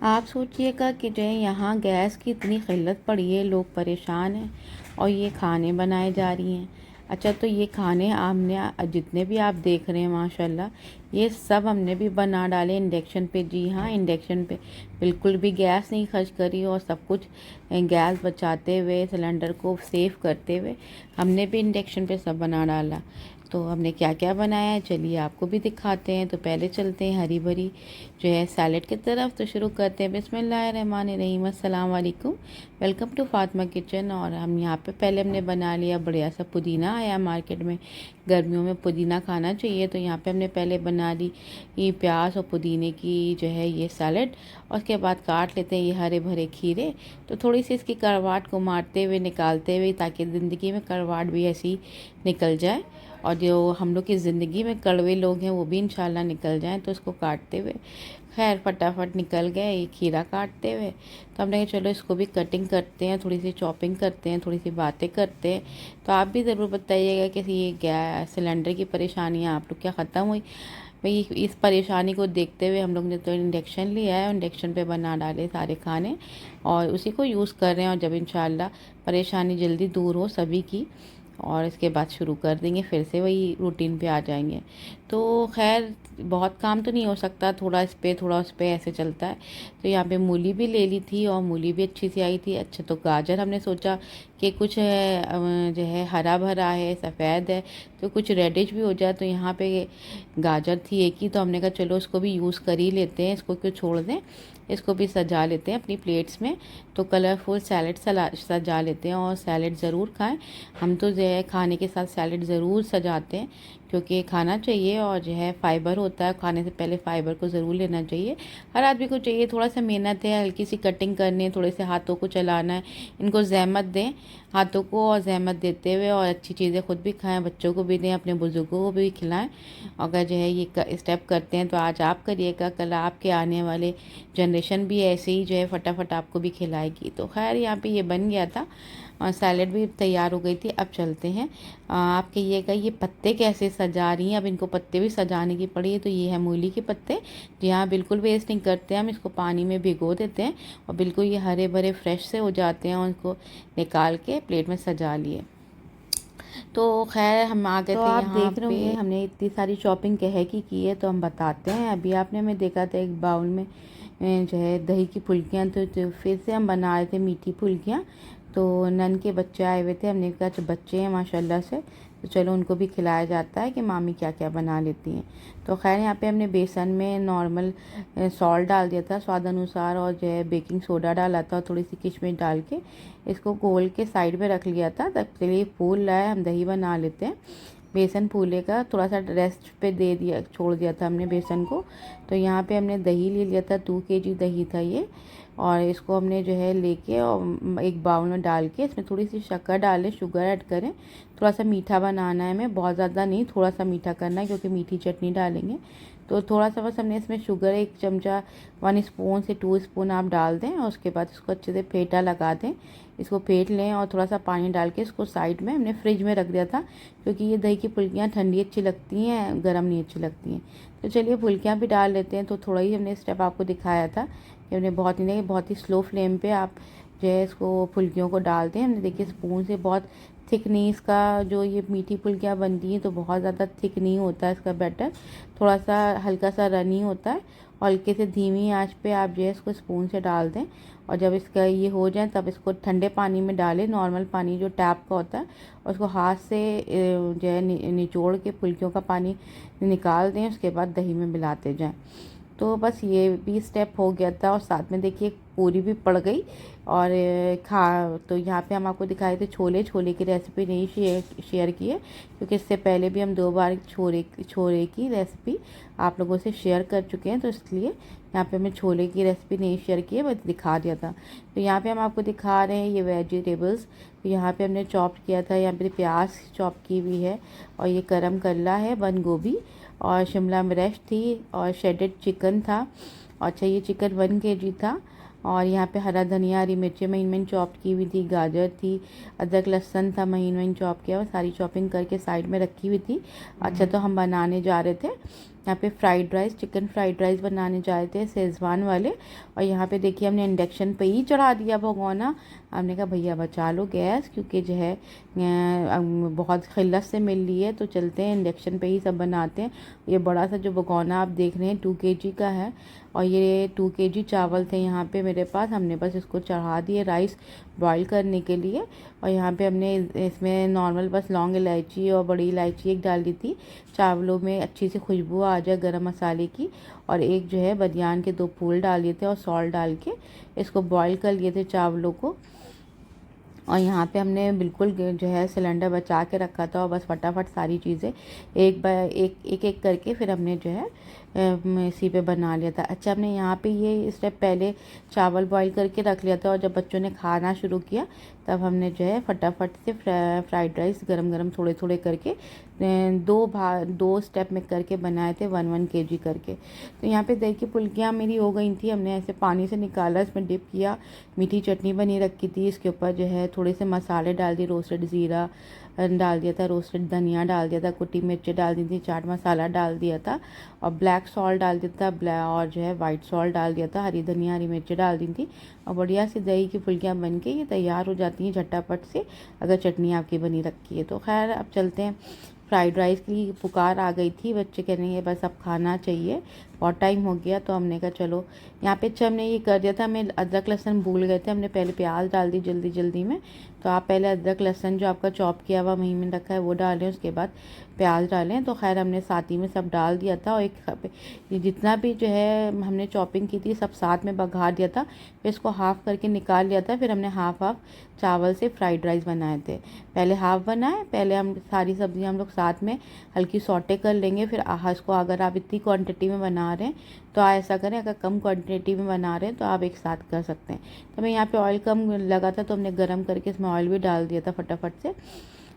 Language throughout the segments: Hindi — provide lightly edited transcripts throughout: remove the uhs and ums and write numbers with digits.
आप सोचिएगा कि जो है यहाँ गैस की इतनी किल्लत पड़ी है, लोग परेशान हैं और ये खाने बनाए जा रही हैं। अच्छा, तो ये खाने हमने जितने भी आप देख रहे हैं माशाल्लाह, ये सब हमने भी बना डाले इंडक्शन पे। जी हाँ, इंडक्शन पे बिल्कुल भी गैस नहीं खर्च करी और सब कुछ गैस बचाते हुए, सिलेंडर को सेव करते हुए हमने भी इंडक्शन पे सब बना डाला। तो हमने क्या क्या बनाया है चलिए आपको भी दिखाते हैं। तो पहले चलते हैं हरी भरी जो है सैलेड की तरफ। तो शुरू करते हैं बिस्मिल्लाहिर्रहमानिर्रहीम, अस्सलाम वालेकुम, वेलकम टू फातिमा किचन। और हम यहाँ पे पहले हमने बना लिया बढ़िया सा पुदीना, आया मार्केट में, गर्मियों में पुदीना खाना चाहिए। तो यहाँ पे हमने पहले बना ली ये प्याज और पुदीने की जो है ये सैलेड। और उसके बाद काट लेते हैं ये हरे भरे खीरे। तो थोड़ी सी इसकी करवाट को मारते हुए निकालते हुए, ताकि ज़िंदगी में करवाट भी ऐसी निकल जाए और जो हम लोग की ज़िंदगी में कड़वे लोग हैं वो भी इंशाल्लाह निकल जाएं। तो इसको काटते हुए खैर फटाफट निकल गए ये खीरा काटते हुए। तो हमने कहा चलो इसको भी कटिंग करते हैं, थोड़ी सी चॉपिंग करते हैं, थोड़ी सी बातें करते हैं। तो आप भी ज़रूर बताइएगा कि ये गैस सिलेंडर की परेशानियाँ आप लोग क्या ख़त्म हुई भाई। इस परेशानी को देखते हुए हम लोग ने तो इंडक्शन लिया है, इंडक्शन पे बना डाले सारे खाने और उसी को यूज़ कर रहे हैं। और जब इंशाल्लाह परेशानी जल्दी दूर हो सभी की और इसके बाद शुरू कर देंगे, फिर से वही रूटीन पे आ जाएंगे। तो खैर बहुत काम तो नहीं हो सकता, थोड़ा इस पे थोड़ा उस पे ऐसे चलता है। तो यहाँ पे मूली भी ले ली थी और मूली भी अच्छी सी आई थी। अच्छा, तो गाजर हमने सोचा कि कुछ जो है हरा भरा है, सफ़ेद है, तो कुछ रेडिश भी हो जाए। तो यहाँ पे गाजर थी एक ही, तो हमने कहा चलो इसको भी यूज़ कर ही लेते हैं, इसको क्यों छोड़ दें, इसको भी सजा लेते हैं अपनी प्लेट्स में। तो कलरफुल सैलेड सजा लेते हैं और सैलेड ज़रूर खाएं। हम तो जो है खाने के साथ सैलेड ज़रूर सजाते हैं, क्योंकि खाना चाहिए और जो है फ़ाइबर होता है, खाने से पहले फ़ाइबर को ज़रूर लेना चाहिए। हर आदमी को चाहिए, थोड़ा सा मेहनत है, हल्की सी कटिंग करनी है, थोड़े से हाथों को चलाना है, इनको ज़हमत दें हाथों को, और ज़हमत देते हुए और अच्छी चीज़ें खुद भी खाएं, बच्चों को भी दें, अपने बुज़ुर्गों को भी खिलाएं। अगर जो है ये स्टेप करते हैं तो आज आप करिएगा, कल आपके आने वाले जनरेशन भी ऐसे ही जो है फटाफट आपको भी खिलाएगी। तो खैर यहाँ पे ये बन गया था और सैलेड भी तैयार हो गई थी। अब चलते हैं, आप कहिएगा ये पत्ते कैसे सजा रही हैं। अब इनको पत्ते भी सजाने की पड़ी है। तो ये है मूली के पत्ते, जी हाँ, बिल्कुल वेस्ट नहीं करते, हम इसको पानी में भिगो देते हैं और बिल्कुल ये हरे भरे फ्रेश से हो जाते हैं और उनको निकाल के प्लेट में सजा लिए। तो खैर हम आ गए तो थे आप यहाँ देख रहे पे, होंगे हमने इतनी सारी शॉपिंग कहे की है, तो हम बताते हैं। अभी आपने हमें देखा था एक बाउल में जो है दही की फुल्कियाँ, तो फिर से हम बना रहे थे मीठी फुल्कियाँ। तो नन के बच्चे आए हुए थे, हमने कहा जो बच्चे हैं माशाल्लाह से, तो चलो उनको भी खिलाया जाता है कि मामी क्या क्या बना लेती हैं। तो खैर यहाँ पे हमने बेसन में नॉर्मल सॉल्ट डाल दिया था स्वाद अनुसार, और जो है बेकिंग सोडा डाला था और थोड़ी सी किशमिश डाल के इसको घोल के साइड में रख लिया था। तब चलिए फूल रहा है, हम दही बना लेते हैं। बेसन फूलेगा, थोड़ा सा रेस्ट पे दे दिया, छोड़ दिया था हमने बेसन को। तो यहाँ पे हमने दही ले लिया था, 2 kg दही था ये। और इसको हमने जो है लेके और एक बाउल में डाल के इसमें थोड़ी सी शक्कर डालें, शुगर ऐड करें। थोड़ा सा मीठा बनाना है हमें, बहुत ज़्यादा नहीं, थोड़ा सा मीठा करना है क्योंकि मीठी चटनी डालेंगे। तो थोड़ा सा बस हमने इसमें शुगर 1 चमचा 1 स्पून से 2 स्पून आप डाल दें और उसके बाद इसको अच्छे से फेंटा लगा दें। इसको फेंट लें और थोड़ा सा पानी डाल के इसको साइड में हमने फ्रिज में रख दिया था, क्योंकि ये दही की फुल्कियाँ ठंडी अच्छी लगती हैं, गर्म नहीं अच्छी लगती हैं। तो चलिए फुल्कियाँ भी डाल लेते हैं। तो थोड़ा ही हमने स्टेप आपको दिखाया था कि हमने बहुत ही नहीं, बहुत ही स्लो फ्लेम पे आप जो है इसको फुल्कियों को डालते हैं। हमने देखिए स्पून से, बहुत थिक नहीं इसका, जो ये मीठी फुल्कियाँ बनती हैं तो बहुत ज़्यादा थिक नहीं होता है इसका बैटर, थोड़ा सा हल्का सा रनी होता है। और हल्के से धीमी आंच पे आप जो है इसको स्पून से डाल दें। और जब इसका ये हो जाए तब इसको ठंडे पानी में डालें, नॉर्मल पानी जो टैप का होता है, और उसको हाथ से जो है निचोड़ के फुल्कियों का पानी निकाल दें। उसके बाद दही में मिलाते जाएं। तो बस ये भी स्टेप हो गया था और साथ में देखिए पूरी भी पड़ गई। और तो यहाँ पे हम आपको दिखाए थे छोले। छोले की रेसिपी नहीं शेयर की है, क्योंकि इससे पहले भी हम 2 बार छोले की रेसिपी आप लोगों से शेयर कर चुके हैं, तो इसलिए यहाँ पे मैं छोले की रेसिपी नहीं शेयर की है, बस दिखा दिया था। तो यहाँ पे हम आपको दिखा रहे हैं ये वेजिटेबल्स। तो यहाँ पे हमने चॉप किया था, यहाँ पे प्याज चॉप की हुई है, और ये करम कल्ला है, बंद गोभी, और शिमला मिर्च थी, और शेडेड चिकन था। अच्छा, ये चिकन 1 kg था। और यहाँ पे हरा धनिया, हरी मिर्चें महीन महीन चॉप की हुई थी, गाजर थी, अदरक लहसुन था महीन महीन चॉप किया हुआ, सारी चॉपिंग करके साइड में रखी हुई थी। अच्छा, तो हम बनाने जा रहे थे। यहाँ पे fried rice, chicken fried rice बनाने जा रहे थे शेज़वान वाले। और यहाँ पे देखिए हमने इंडक्शन पे ही चढ़ा दिया भगोना। हमने कहा भैया बचा लो गैस, क्योंकि जो है बहुत खिल्लत से मिल रही है, तो चलते हैं इंडक्शन पे ही सब बनाते हैं। ये बड़ा सा जो भगोना आप देख रहे हैं 2 kg का है, और ये 2 kg चावल थे यहाँ पे मेरे पास। हमने बस इसको चढ़ा दिए राइस बॉईल करने के लिए। और यहाँ पे हमने इसमें नॉर्मल बस लौंग इलायची और बड़ी इलायची एक डाल दी थी, चावलों में अच्छी सी खुशबू आ जाए गरम मसाले की। और एक जो है बदियान के 2 फूल डाल दिए थे और सॉल्ट डाल के इसको बॉईल कर लिए थे चावलों को। और यहाँ पे हमने बिल्कुल जो है सिलेंडर बचा के रखा था, और बस फटाफट सारी चीज़ें एक करके फिर हमने जो है इसी पे बना लिया था। अच्छा, हमने यहाँ पे ये स्टेप पहले चावल बॉईल करके रख लिया था, और जब बच्चों ने खाना शुरू किया तब हमने जो है फटाफट से फ्राइड राइस गरम गरम थोड़े थोड़े करके 2 स्टेप में करके बनाए थे 1 kg करके। तो यहाँ पे दही की फुल्कियाँ मेरी हो गई थी। हमने ऐसे पानी से निकाला, इसमें डिप किया, मीठी चटनी बनी रखी थी, इसके ऊपर जो है थोड़े से मसाले डाल दिए, रोस्टेड ज़ीरा डाल दिया था, रोस्टेड धनिया डाल दिया था, कुटी मिर्च डाल दी थी, चाट मसाला डाल दिया था, और ब्लैक सॉल्ट डाल दिया था, और जो है वाइट सॉल्ट डाल दिया था, हरी धनिया हरी मिर्च डाल दी थी। और बढ़िया सी दही की फुल्कियाँ बन के ये तैयार हो जाती हैं झटापट से, अगर चटनी आपकी बनी रखी है तो। खैर अब चलते हैं, फ्राइड राइस की पुकार आ गई थी, बच्चे कह रहे हैं बस अब खाना चाहिए, बहुत टाइम हो गया। तो हमने कहा चलो, यहाँ पे अच्छा हमने ये कर दिया था, हमें अदरक लहसुन भूल गए थे, हमने पहले प्याज डाल दी जल्दी जल्दी में। तो आप पहले अदरक लहसुन जो आपका चॉप किया हुआ वहीं में रखा है वो डालें, उसके बाद प्याज डालें। तो खैर हमने साथ ही में सब डाल दिया था, और ये जितना भी जो है हमने चॉपिंग की थी सब साथ में बघार दिया था, फिर इसको हाफ़ करके निकाल लिया था। फिर हमने हाफ़ चावल से फ्राइड राइस बनाए थे, पहले हाफ़ बनाए, पहले हम सारी सब्जियां हम लोग साथ में हल्की सौटे कर लेंगे। फिर इसको अगर आप इतनी क्वांटिटी में बना रहे हैं तो ऐसा करें, अगर कम क्वांटिटी में बना रहे हैं तो आप एक साथ कर सकते हैं। तो मैं यहाँ पे ऑयल कम लगा था, तो हमने गरम करके इसमें ऑयल भी डाल दिया था फटाफट से,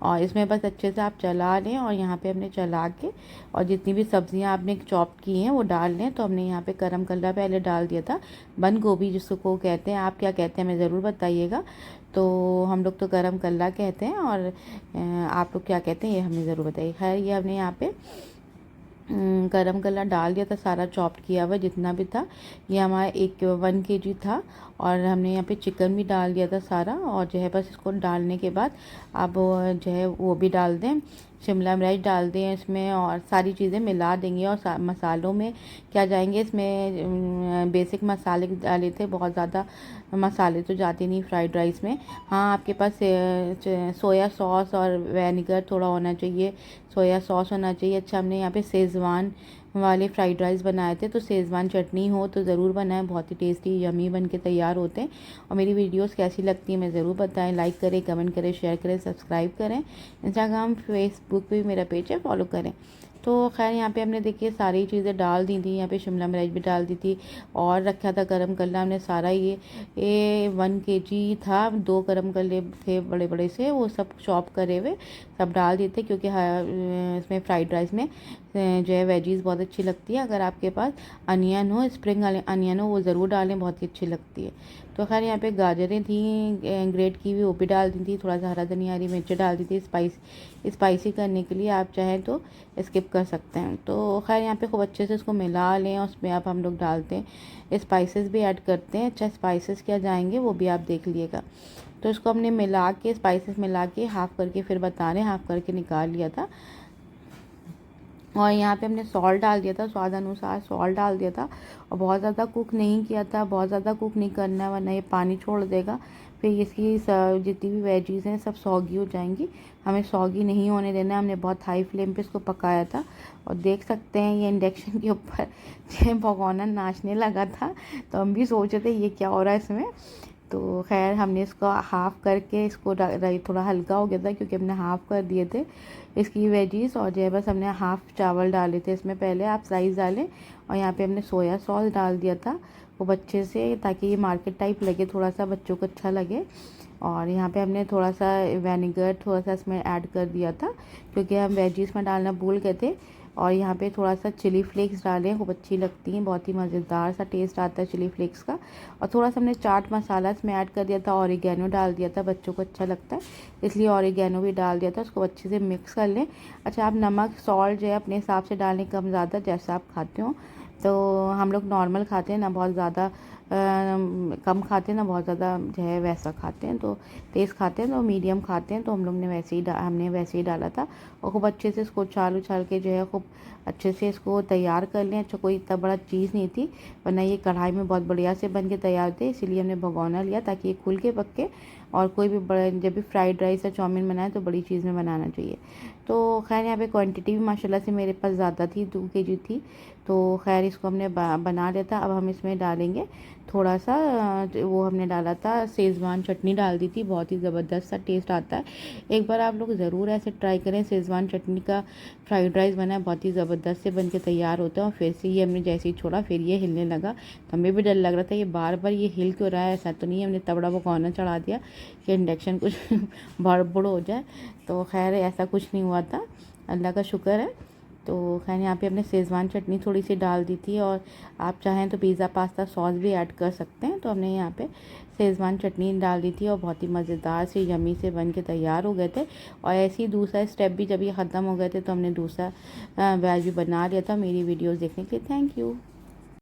और इसमें बस अच्छे से आप चला लें। और यहाँ पे हमने चला के, और जितनी भी सब्जियां आपने चॉप की हैं वो डाल लें। तो हमने यहाँ पे गरम कल्ला पहले डाल दिया था, बंद गोभी जिसको कहते हैं, आप क्या कहते हैं हमें ज़रूर बताइएगा। तो हम लोग तो गरम कल्ला कहते हैं, और आप लोग क्या कहते हैं ये हमें ज़रूर बताइए। खैर ये हमने यहाँ पे गरम कल्ला डाल दिया था, सारा चॉप किया हुआ जितना भी था, ये हमारा 1 kg था। और हमने यहाँ पे चिकन भी डाल दिया था सारा, और जो है बस इसको डालने के बाद आप जो है वो भी डाल दें, शिमला मिर्च डाल दें इसमें, और सारी चीज़ें मिला देंगे। और मसालों में क्या जाएंगे, इसमें बेसिक मसाले डाले थे, बहुत ज़्यादा मसाले तो जाते नहीं फ्राइड राइस में। हाँ, आपके पास सोया सॉस और विनेगर थोड़ा होना चाहिए, सोया सॉस होना चाहिए। अच्छा, हमने यहाँ पे शेज़वान वाले फ्राइड राइस बनाए थे, तो शेज़वान चटनी हो तो ज़रूर बनाएं, बहुत ही टेस्टी यमी बन के तैयार होते हैं। और मेरी वीडियोस कैसी लगती हैं मैं ज़रूर बताएं, लाइक करें, कमेंट करें, शेयर करें, सब्सक्राइब करें। इंस्टाग्राम फेसबुक पे भी मेरा पेज है, फॉलो करें। तो खैर यहाँ पे हमने देखिए सारी चीज़ें डाल दी थी, यहाँ पे शिमला मिर्च भी डाल दी थी, और रखा था गरम कल्ला हमने सारा, ये 1 kg था, 2 गरम कल्ले थे बड़े बड़े से, वो सब चॉप करे हुए सब डाल दिए थे, क्योंकि इसमें फ्राइड राइस में जो है वेजीज़ बहुत अच्छी लगती है। अगर आपके पास अनियन हो, स्प्रिंग अनियन हो, वो ज़रूर डालें, बहुत ही अच्छी लगती है। तो खैर यहाँ पे गाजरें थी ग्रेट की हुई, वो भी डाल दी थी, थोड़ा सा हरा धनिया हरी मिर्च डाल दी थी स्पाइसी करने के लिए, आप चाहें तो स्किप कर सकते हैं। तो खैर यहाँ पे खूब अच्छे से इसको मिला लें, और उसमें आप हम लोग डालते हैं स्पाइसेस भी ऐड करते हैं। अच्छा, स्पाइसेस क्या जाएंगे वो भी आप देख लीजिएगा। तो इसको हमने मिला के, स्पाइसेस मिला के हाफ़ करके फिर बता रहे हाफ़ करके निकाल लिया था। और यहाँ पे हमने सॉल्ट डाल दिया था, स्वाद अनुसार सॉल्ट डाल दिया था, और बहुत ज़्यादा कुक नहीं किया था, बहुत ज़्यादा कुक नहीं करना है वरना ये पानी छोड़ देगा, फिर इसकी जितनी भी वेजीज़ हैं सब सौगी हो जाएंगी। हमें सौगी नहीं होने देना है, हमने बहुत हाई फ्लेम पे इसको पकाया था। और देख सकते हैं ये इंडक्शन के ऊपर भगोना नाचने लगा था, तो हम भी सोच रहे थे ये क्या हो रहा है इसमें। तो खैर हमने इसको हाफ़ करके, इसको थोड़ा हल्का हो गया था क्योंकि हमने हाफ़ कर दिए थे इसकी वेजीज़, और जो है बस हमने हाफ़ चावल डाले थे इसमें, पहले आप राइस डालें। और यहाँ पे हमने सोया सॉस डाल दिया था वो बच्चे से, ताकि ये मार्केट टाइप लगे, थोड़ा सा बच्चों को अच्छा लगे। और यहाँ पे हमने थोड़ा सा विनेगर थोड़ा सा इसमें ऐड कर दिया था, क्योंकि हम वेजीज़ में डालना भूल गए थे। और यहाँ पे थोड़ा सा चिली फ्लेक्स डालें, खूब अच्छी लगती हैं, बहुत ही मज़ेदार सा टेस्ट आता है चिली फ्लेक्स का। और थोड़ा सा हमने चाट मसाला इसमें ऐड कर दिया था, ऑरिगेनो डाल दिया था, बच्चों को अच्छा लगता है इसलिए ऑरिगेनो भी डाल दिया था। उसको अच्छे से मिक्स कर लें। अच्छा, आप नमक सॉल्ट जो है अपने हिसाब से डालें, कम ज़्यादा जैसा आप खाते हो। तो हम लोग नॉर्मल खाते हैं ना, बहुत ज़्यादा कम खाते हैं ना, बहुत ज़्यादा जो है वैसा खाते हैं, तो तेज़ खाते हैं तो मीडियम खाते हैं। तो हम लोग ने हमने वैसे ही डाला था। और खूब अच्छे से इसको उछाल के जो है खूब अच्छे से इसको तैयार कर लें। अच्छा, कोई इतना बड़ा चीज़ नहीं थी, वरना ये कढ़ाई में बहुत बढ़िया से बन के तैयार थे, इसीलिए हमने भगोना लिया ताकि ये खुल के पके। और कोई भी बड़ा जब भी फ्राइड राइस या चाउमीन बनाए तो बड़ी चीज़ में बनाना चाहिए। तो खैर यहाँ पे क्वांटिटी भी माशाल्लाह से मेरे पास ज़्यादा थी, 2 केजी थी। तो खैर इसको हमने बना लिया था। अब हम इसमें डालेंगे थोड़ा सा वो हमने डाला था शेज़वान चटनी डाल दी थी, बहुत ही ज़बरदस्त सा टेस्ट आता है। एक बार आप लोग ज़रूर ऐसे ट्राई करें। शेज़वान चटनी का फ्राइड राइस बना है, बहुत ही ज़बरदस्त से बन के तैयार होता है। और फिर से ये हमने जैसे ही छोड़ा फिर ये हिलने लगा, तो हमें भी डर लग रहा था ये बार बार ये हिल क्यों रहा है। ऐसा तो नहीं हमने तबड़ा भगोना चढ़ा दिया कि इंडक्शन कुछ बड़बड़ हो जाए। तो खैर ऐसा कुछ नहीं हुआ था, अल्लाह का शुक्र है। तो खैर यहाँ पे हमने शेज़वान चटनी थोड़ी सी डाल दी थी, और आप चाहें तो पिज़्ज़ा पास्ता सॉस भी ऐड कर सकते हैं। तो हमने यहाँ पे शेज़वान चटनी डाल दी थी और बहुत ही मज़ेदार से यमी से बन के तैयार हो गए थे। और ऐसे ही दूसरा स्टेप भी जब ये ख़त्म हो गए थे तो हमने दूसरा बैच भी बना लिया था। मेरी वीडियोज़ देखने के लिए थैंक यू।